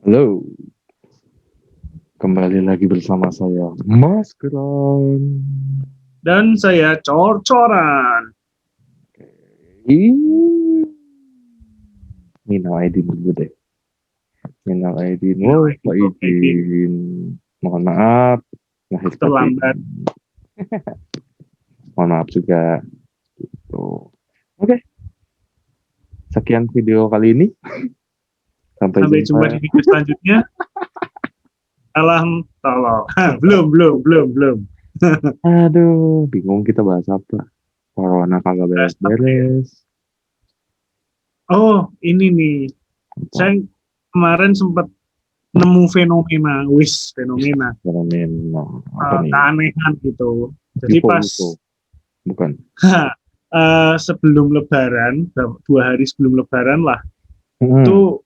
Halo, kembali lagi bersama saya, Mas Geron. Dan saya cor-coran. Minal Aidin dulu deh. Minal Aidin, Nah, wal faizin. Mohon maaf, lahir terlambat. batin. Mohon maaf juga. Tuh. Oke, sekian video kali ini. Sampai Sampai jumpa jumpa. di video selanjutnya. Salam tolong. Belum. Aduh, bingung kita bahas apa. Corona kagak Apa ya? beres-beres. Oh, ini nih. Apa? Saya kemarin sempat nemu fenomena Fenomen apa nih? keanehan gitu. Jadi UFO, pas UFO. Bukan. sebelum Lebaran, 2 hari sebelum Lebaran lah, Hmm. itu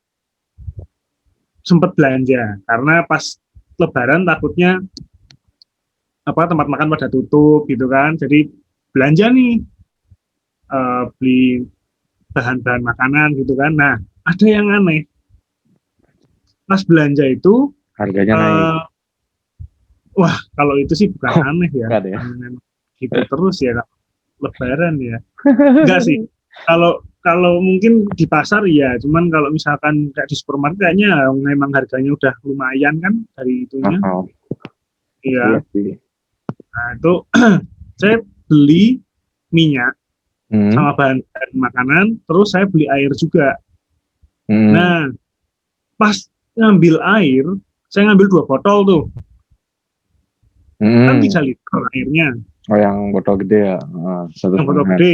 sempat belanja karena pas Lebaran takutnya tempat makan pada tutup gitu kan. Jadi belanja nih, beli bahan-bahan makanan gitu kan. Nah, ada yang aneh. Pas belanja itu, Harganya naik. uh, wah kalau itu sih bukan aneh ya. Enggak ada ya. Memang gitu terus ya, Lebaran ya. Enggak sih. Kalau kalau mungkin di pasar ya, cuman kalau misalkan kayak di supermarket kayaknya memang harganya udah lumayan kan dari itunya. Mahal. Iya Iya. sih. Nah itu saya beli minyak Hmm. sama bahan-bahan makanan, terus saya beli air juga. Hmm. Nah, pas ngambil air, saya ngambil 2 botol tuh, kan Hmm. 3 liter airnya. Oh, yang botol gede ya. Satu Yang botol setengah. gede,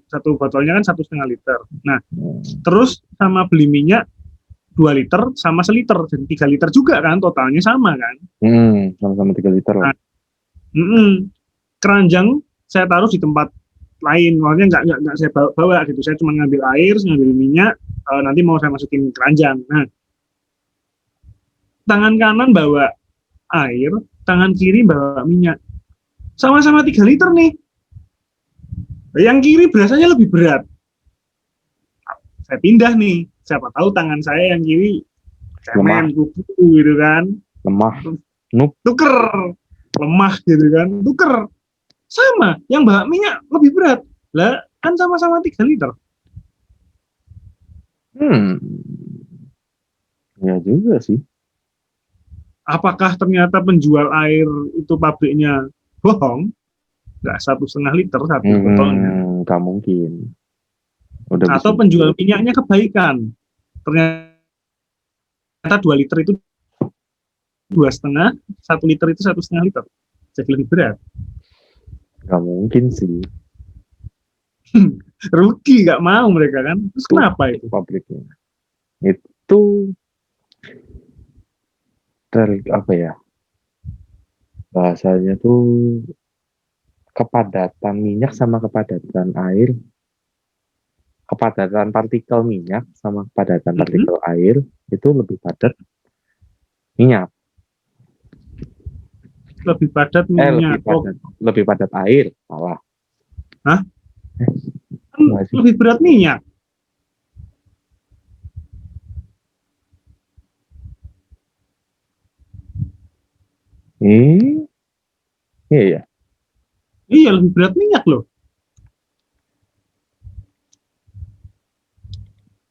satu botolnya kan 1,5 liter. Nah, Hmm. terus sama beli minyak 2 liter sama seliter, jadi 3 liter juga kan, totalnya sama kan. Sama-sama 3 liter lah. Nah, keranjang saya taruh di tempat lain, maksudnya nggak saya bawa gitu. Saya cuma ngambil air, ngambil minyak, nanti mau saya masukin keranjang. Nah, tangan kanan bawa air, tangan kiri bawa minyak. Sama-sama 3 liter nih. Yang kiri berasanya lebih berat. Saya pindah nih. Siapa tahu tangan saya yang kiri Lemah. cemen, kuku gitu kan. Lemah. Nup. Tuker. Lemah gitu kan. Tuker. Sama. Yang bawa minyak lebih berat. Lah, kan sama-sama 3 liter. Ya juga sih. Apakah ternyata penjual air itu pabriknya bohong? Nggak 1,5 liter satu botolnya. Gak mungkin. Udah bisa. Atau penjual minyaknya kebaikan. Ternyata 2 liter itu 2,5, 1 liter itu 1,5 liter. Jadi lebih berat. Gak mungkin sih. Rugi, nggak mau mereka kan. Terus kenapa itu? Pabriknya. Itu apa ya? Bahasanya tuh kepadatan minyak sama kepadatan air, kepadatan partikel minyak sama kepadatan partikel air itu lebih padat minyak. Lebih padat minyak. Lebih padat air, salah. Hah? Kan lebih berat minyak. Iya ya. Iya, lebih berat minyak loh.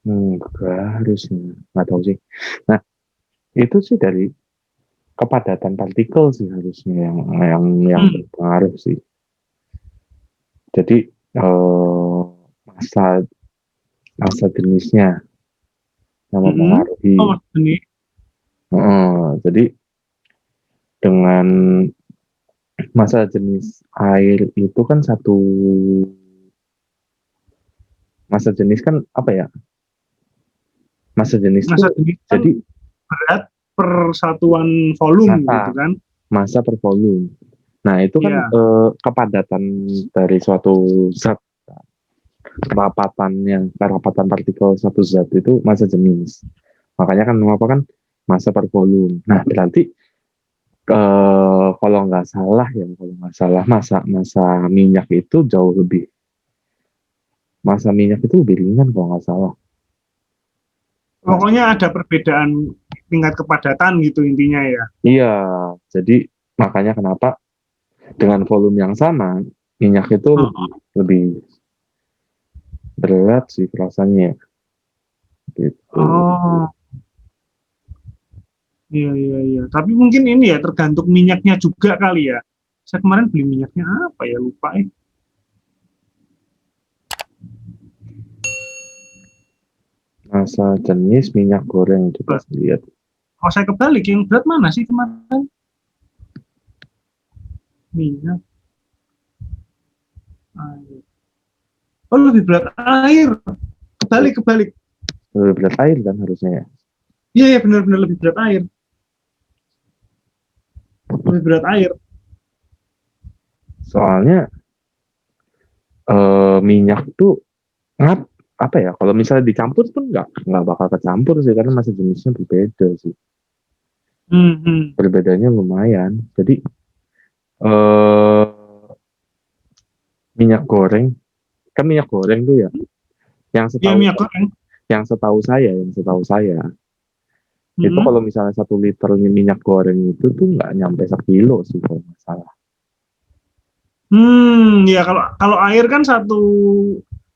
Enggak harusnya, nggak tahu sih. Nah, itu sih dari kepadatan partikel sih harusnya yang berpengaruh sih. Jadi masa jenisnya yang mempengaruhi. Ini. Jadi dengan masa jenis air itu kan masa jenis kan apa ya? Masa jenis jadi berat per satuan volume gitu kan. Masa per volume. Nah, itu kan kepadatan dari suatu zat, kerapatan partikel satu zat itu masa jenis. Makanya kan apa kan masa per volume. Nah, berarti kalau nggak salah masa minyak itu jauh lebih, masa minyak itu lebih ringan kalau nggak salah. Pokoknya ada perbedaan tingkat kepadatan gitu intinya ya. Iya, jadi makanya kenapa dengan volume yang sama minyak itu Oh, lebih berat sih rasanya gitu. oh, iya iya iya. Tapi mungkin ini ya tergantung minyaknya juga kali ya. Saya kemarin beli minyaknya apa ya lupa. Masa jenis minyak goreng coba saya lihat. Oh saya kebalik, yang berat mana sih kemarin? Minyak air. Oh lebih berat air. Kebalik. Lebih berat air kan harusnya ya. Iya ya benar-benar lebih berat air. Lebih berat air. Soalnya minyak tuh ngap apa ya? Kalau misalnya dicampur pun nggak bakal kecampur sih karena masa jenisnya berbeda sih. Hmm. Perbedaannya lumayan. Jadi eh minyak goreng kan minyak goreng tuh ya. Yang Iya setahu minyak goreng. yang setahu saya itu Hmm. kalau misalnya 1 liter minyak goreng itu tuh nggak nyampe 1 kilo sih kalau nggak salah. Ya kalau kalau air kan 1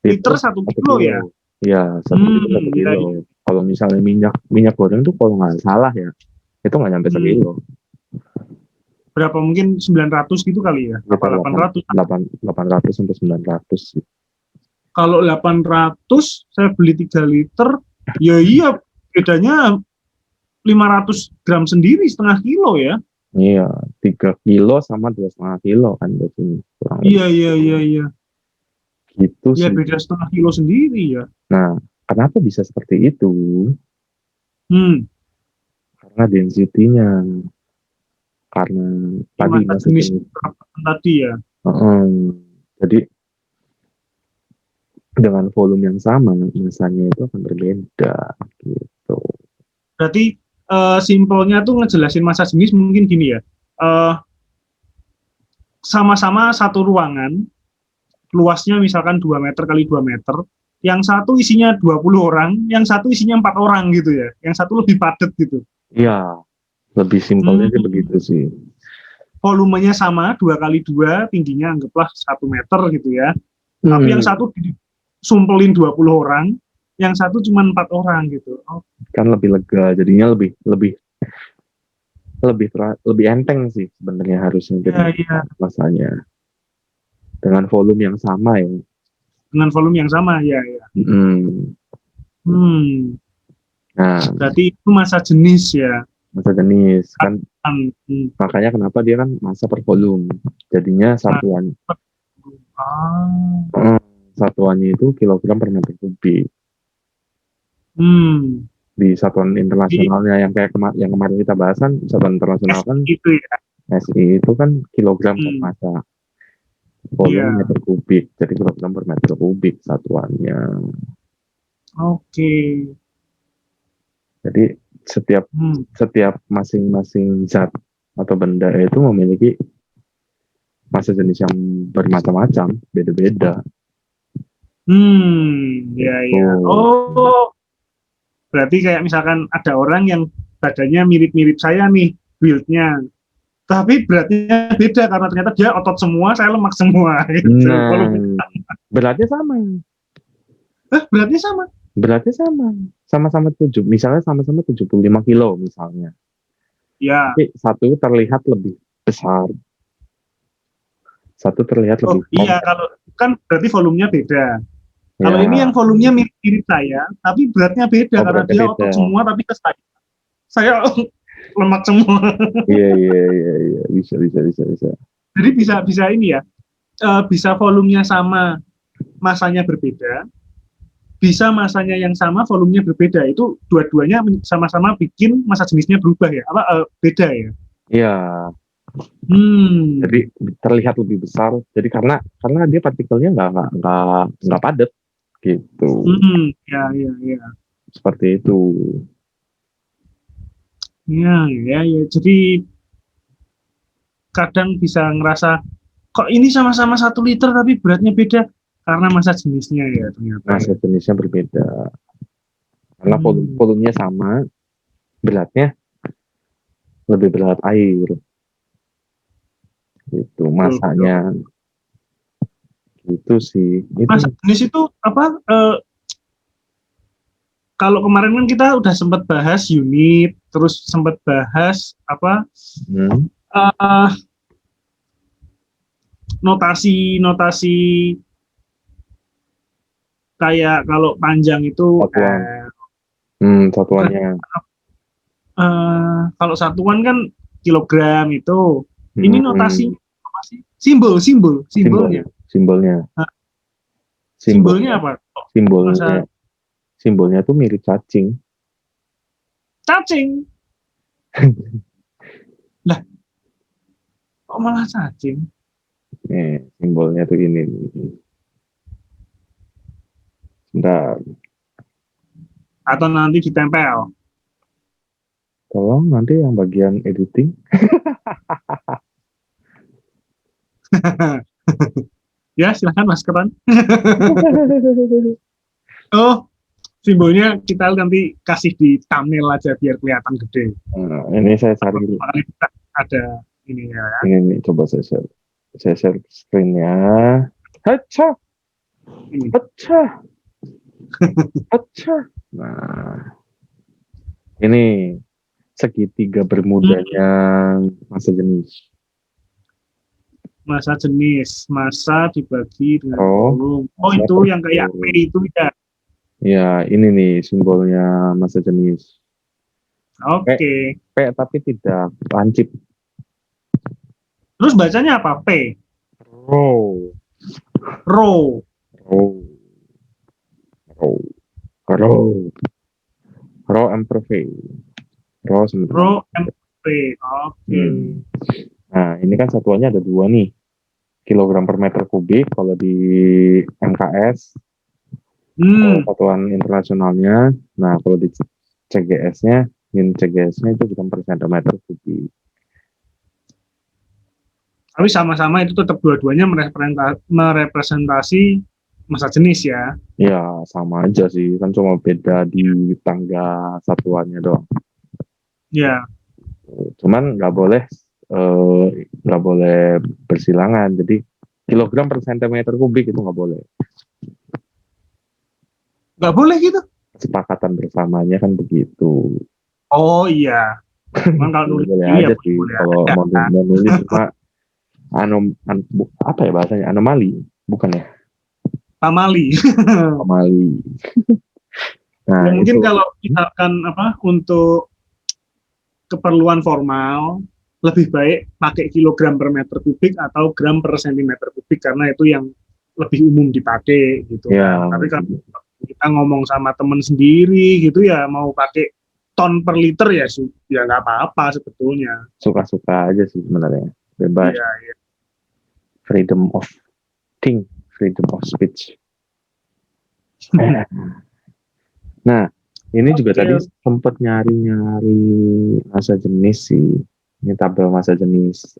liter Liter satu satu kilo kilo. ya. Ya, 1 liter satu Iya, kilo. iya. Kalau misalnya minyak minyak goreng tuh kalau nggak salah ya, itu nggak nyampe Hmm. 1 kilo. Berapa mungkin 900 gitu kali ya? Apa Sekitar 800? 800 sampai 900 sih. Kalau 800 saya beli 3 liter, ya iya bedanya 500 gram sendiri setengah kilo ya. Iya, 3 kilo sama 2,5 kilo kan berarti kurang lebih Iya. gitu Ya sih. beda setengah kilo sendiri ya. Nah, kenapa bisa seperti itu? Hmm. Karena density-nya, karena tadi Masa masa jenis jenis. tadi ya. Jadi dengan volume yang sama, masanya itu akan berbeda gitu. Berarti simpelnya tuh ngejelasin masa jenis mungkin gini ya. Eh, Sama-sama satu ruangan, luasnya misalkan 2 meter kali 2 meter, yang satu isinya 20 orang, yang satu isinya 4 orang gitu ya. Yang satu lebih padat gitu. Iya, lebih simpelnya sih Hmm. begitu sih. Volumenya sama, 2 kali 2, tingginya anggaplah 1 meter gitu ya. Tapi yang satu disumpelin 20 orang, yang satu cuma 4 orang gitu. Oh, Kan lebih lega, jadinya lebih lebih lebih lebih enteng sih sebenarnya harusnya jadi iya. masanya dengan volume yang sama ya. Dengan volume yang sama, ya. Mm. Hmm, Nah, Berarti itu masa jenis ya. masa jenis kan Hmm. makanya kenapa dia kan masa per volume. Jadinya Ah. satuannya itu kilogram per meter kubik. Hmm. Di satuan Jadi internasionalnya yang kayak yang kemarin kita bahas kan satuan internasional kan itu ya. SI itu kan kilogram per Hmm. massa, volume Iya. meter kubik, jadi kilogram per meter kubik satuannya. Oke. Jadi setiap Hmm. setiap masing-masing zat atau benda itu memiliki massa jenis yang bermacam-macam, beda-beda. Ya. Gitu. Oh, berarti kayak misalkan ada orang yang badannya mirip-mirip saya nih, build-nya. Tapi beratnya beda karena ternyata dia otot semua, saya lemak semua gitu. Nah, beratnya sama. Beratnya sama. Beratnya sama-sama misalnya sama-sama 75 kilo misalnya. Ya. Tapi satu terlihat lebih besar, satu terlihat Oh lebih iya, kompak. kalau kan berarti volumenya beda. Kalau ini yang Ya, volumenya mirip-mirip saya, tapi beratnya beda oh, karena beratnya dia beda. otot semua tapi ke saya lemak semua. Iya, bisa. Jadi bisa ini ya, bisa volumenya sama, masanya berbeda, bisa masanya yang sama, volumenya berbeda. Itu dua-duanya sama-sama bikin masa jenisnya berubah ya, beda ya. Iya, Hmm. jadi terlihat lebih besar. Jadi karena dia partikelnya nggak padat gitu. Ya. Seperti itu. Ya. Jadi kadang bisa ngerasa kok ini sama-sama 1 liter tapi beratnya beda karena masa jenisnya ya ternyata. Masa jenisnya berbeda. Karena volumenya sama, beratnya lebih berat air. Itu masanya. Itu sih. Masa jenis itu apa? Kalau kemarin kan kita udah sempat bahas unit, terus sempat bahas apa? Notasi kayak kalau panjang itu satuannya. Kalau satuan kan kilogram itu. Ini notasi apa sih? Simbolnya. Nah, simbolnya apa? Simbolnya tuh mirip cacing. Cacing. Lah, kok malah cacing? Simbolnya tuh ini. Bentar. Atau nanti ditempel. Tolong nanti yang bagian editing. Ya, silahkan Mas Keran. Oh, simbolnya kita nanti kasih di thumbnail aja biar kelihatan gede. Ini saya cari dulu. Ada ini ya. Ini coba saya share screen-nya. Hacha. Nah, ini segitiga bermudanya massa jenis. Massa dibagi dengan volume. Oh, itu yang kayak P itu ya. Ya, ini nih simbolnya massa jenis. Oke. P tapi tidak lancip. Terus bacanya apa? P. Rho. Rho MPV. Oke. Nah, ini kan satuannya ada 2 nih. Kilogram per meter kubik kalau di MKS. Satuan internasionalnya. Nah, kalau di CGS-nya, unit CGS-nya itu bukan per centimeter kubik. Tapi sama-sama itu tetap dua-duanya merepresentasi massa jenis ya. Ya, sama aja sih. Kan cuma beda di tangga satuannya doang. Ya. Cuman nggak boleh bersilangan. Jadi kilogram per centimeter kubik itu nggak boleh. Nggak boleh gitu? Kesepakatan bersamanya kan begitu. Oh iya. Cuman kalau nulis boleh aja sih. Kalau mau nulis cuma apa ya bahasanya? Anomali, bukan ya? Pamali. Nah, ya, mungkin kalau misalkan untuk keperluan formal lebih baik pakai kilogram per meter kubik atau gram per sentimeter kubik karena itu yang lebih umum dipakai gitu ya, kan. Tapi kalau kita ngomong sama temen sendiri gitu ya mau pakai ton per liter ya nggak apa-apa sebetulnya. Suka-suka aja sih sebenarnya, bebas. Ya. Freedom of think, freedom of speech. Nah, ini juga tadi sempat nyari massa jenis sih. Ini tabel massa jenis.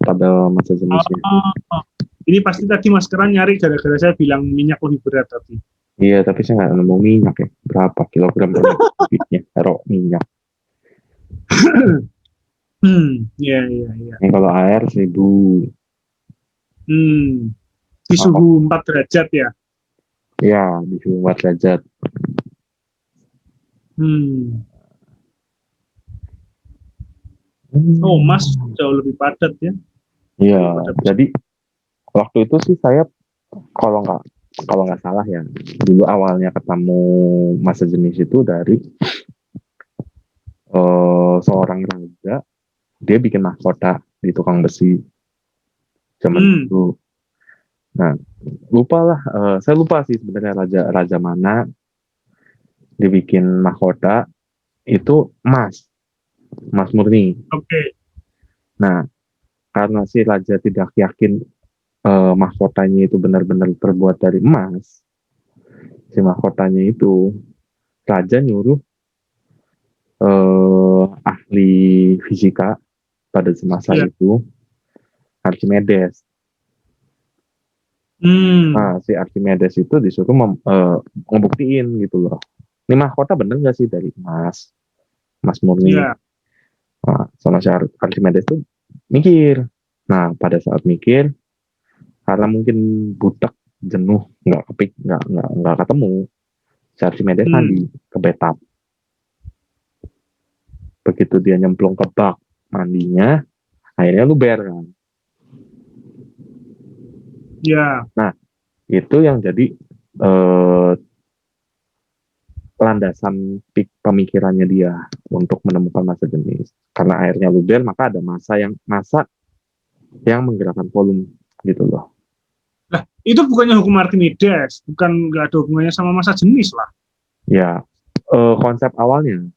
Tabel massa jenisnya. Ini pasti tadi Mas Keran nyari gara-gara saya bilang minyak lebih berat tadi. Iya, tapi saya nggak nemu minyak ya. Berapa kilogram per kubiknya? Taruh minyak. Iya. Ini kalau air 1000. Di suhu 4 derajat ya? Ya, di suhu 4 derajat. Oh, Mas jauh lebih padat ya? Iya, jadi waktu itu sih saya kalau nggak salah ya, dulu awalnya ketemu massa jenis itu dari seorang raja, dia bikin mahkota di tukang besi zaman itu. Nah, saya lupa sih sebenarnya raja mana dibikin mahkota itu emas murni. Oke. Nah, karena si raja tidak yakin mahkotanya itu benar-benar terbuat dari emas, si mahkotanya itu raja nyuruh ahli fisika pada semasa itu, Archimedes. Nah, si Archimedes itu disuruh ngebuktiin gitu loh, Ini mahkota bener nggak sih dari Mas Murni? Iya. Nah, sama si Archimedes tuh mikir. Nah, pada saat mikir, karena mungkin butek, jenuh, nggak ketemu, si Archimedes mandi ke bathtub. Begitu dia nyemplung ke bak mandinya, akhirnya luber kan. Iya. Nah, itu yang jadi landasan pemikirannya dia untuk menemukan massa jenis. Karena airnya luber, maka ada massa yang menggerakkan volume gitu loh. Lah, itu bukannya hukum Archimedes, bukan nggak ada hubungannya sama massa jenis lah. Ya, konsep awalnya.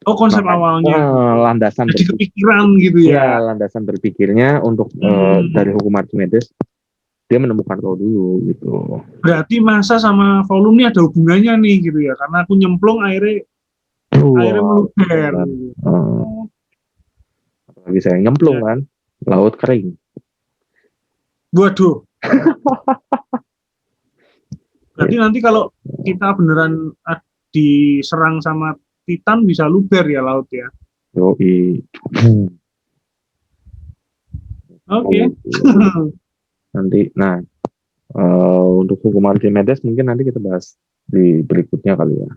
Oh, konsep awalnya. Landasan jadi kepikiran gitu ya. Ya, landasan berpikirnya untuk dari hukum Archimedes dia menemukan kalau dulu gitu. Berarti massa sama volume ini ada hubungannya nih gitu ya, karena aku nyemplung airnya meluber. Apalagi saya nyemplung kan, laut kering. Waduh. Berarti nanti kalau kita beneran diserang sama Titan bisa luber ya laut ya. Yoi. Oke. Nanti, nah untuk hukum Archimedes mungkin nanti kita bahas di berikutnya kali ya.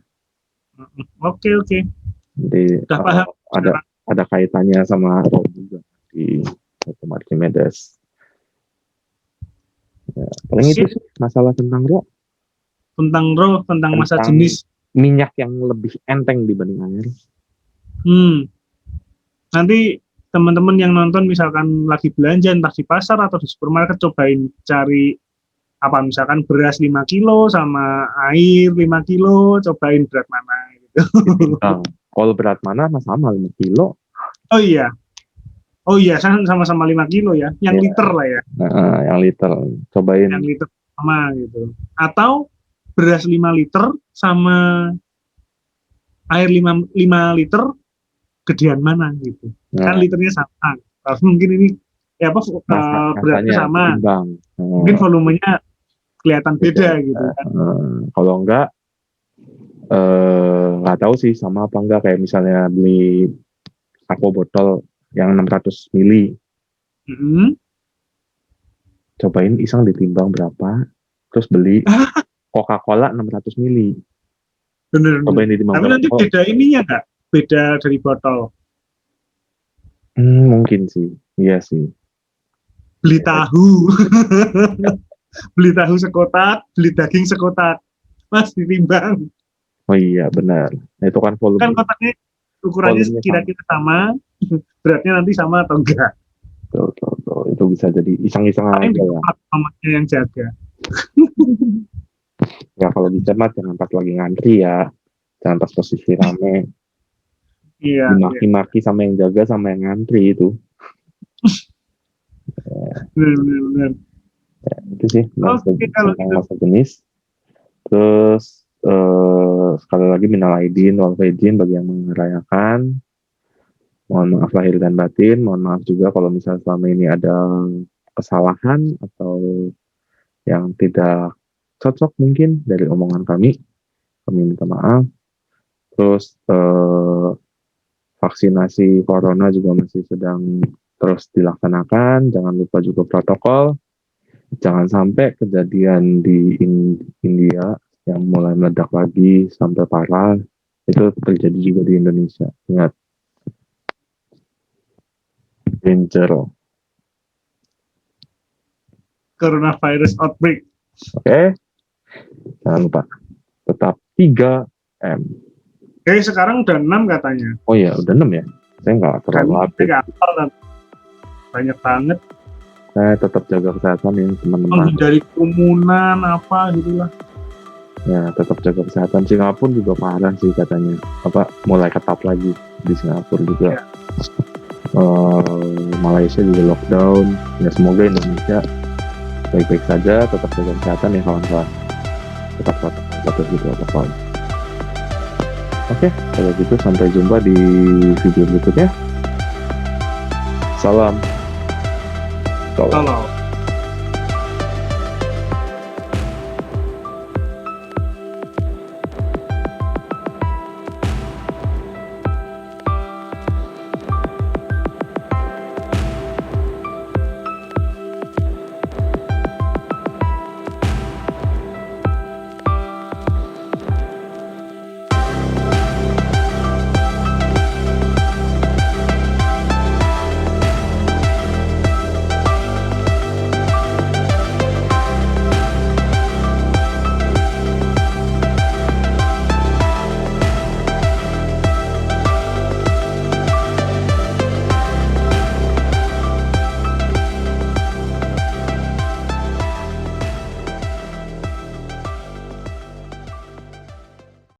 Oke. Nanti ada kaitannya sama Roh juga di hukum Archimedes. Ya, paling itu sih masalah tentang Roh. Tentang massa jenis. Minyak yang lebih enteng dibanding air. Nanti teman-teman yang nonton misalkan lagi belanja entah di pasar atau di supermarket, cobain cari apa misalkan beras 5 kilo sama air 5 kilo, cobain berat mana gitu. Kalau berat mana sama 5 kilo. Oh iya, sama-sama 5 kilo ya, yang liter lah ya. Yang liter, cobain. Yang liter sama gitu. Atau beras 5 liter sama air 5 liter, gedean mana gitu. Kan liternya sama. Kalau mungkin ini beratnya sama. Mungkin volumenya kelihatan beda gitu kan. Kalau enggak nggak tahu sih sama apa enggak, kayak misalnya beli aqua botol yang 600 mili. Cobain iseng ditimbang berapa, terus beli Coca-Cola 600 mili. Bener. Cobain ditimbang. Tapi nanti beda ininya nggak? Beda dari botol. Mungkin sih, iya sih. Beli tahu, beli tahu sekotak, beli daging sekotak, Mas ditimbang. Oh iya benar. Nah, itu kan volume. Kan kotaknya ukurannya kira-kira sama, beratnya nanti sama atau enggak? Tuh. Itu bisa jadi iseng-iseng aja ya. Mamanya yang jaga. Ya kalau bisa mah jangan pas lagi ngantri ya, jangan pas posisi rame. Iya. Dimaki-maki sama yang jaga sama yang ngantri itu. Benar. Ya, itu sih massa jenis. Terus sekali lagi minal aidin wal faizin bagi yang merayakan. Mohon maaf lahir dan batin. Mohon maaf juga kalau misalnya selama ini ada kesalahan atau yang tidak cocok mungkin dari omongan kami minta maaf. Terus vaksinasi corona juga masih sedang terus dilaksanakan. Jangan lupa juga protokol. Jangan sampai kejadian di India yang mulai meledak lagi sampai parah itu terjadi juga di Indonesia. Ingat, danger. Coronavirus outbreak. Oke. Jangan lupa tetap 3M. Sekarang udah 6 katanya. Oh iya, udah 6 ya? Saya nggak terlalu update. Banyak banget. Saya tetap jaga kesehatan ya teman-teman. Dari kerumunan apa gitulah. Ya, tetap jaga kesehatan. Singapura juga parah sih katanya. Mulai ketat lagi di Singapura juga. Ya. Malaysia juga lockdown. Ya semoga Indonesia baik-baik saja. Tetap jaga kesehatan ya kawan-kawan. Tetap protokol gitu apa. Oke, kalau gitu sampai jumpa di video berikutnya. Salam. Salam.